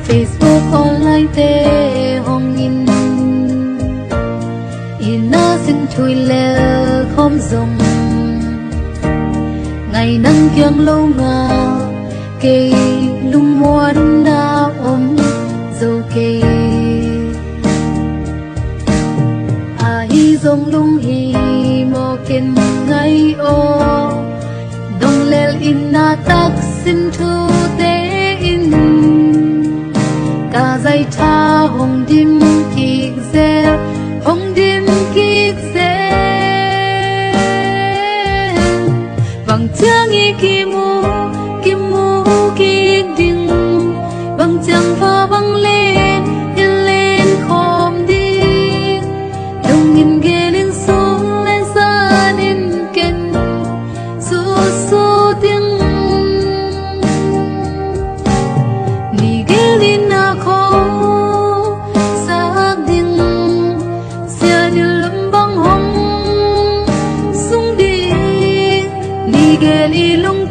Facebook online te hong in ina xin thui lệ không dùng ngày nắng kiêng lâu ngà cây lung muôn đã ôm dâu cây hi dòng lung hi mò ken ngày ô dong lel ina tak xin thu te in cả dây tha hồng dim kik zel hồng dim kik zel vang chang i kim mu kik ding vang chang pha vang lên khom đi đông in ge lên xuống lên xa nên ken su su tiếng ni ge lên na kho sak ding sia ni lâm bang hong sung đi ni ge li lung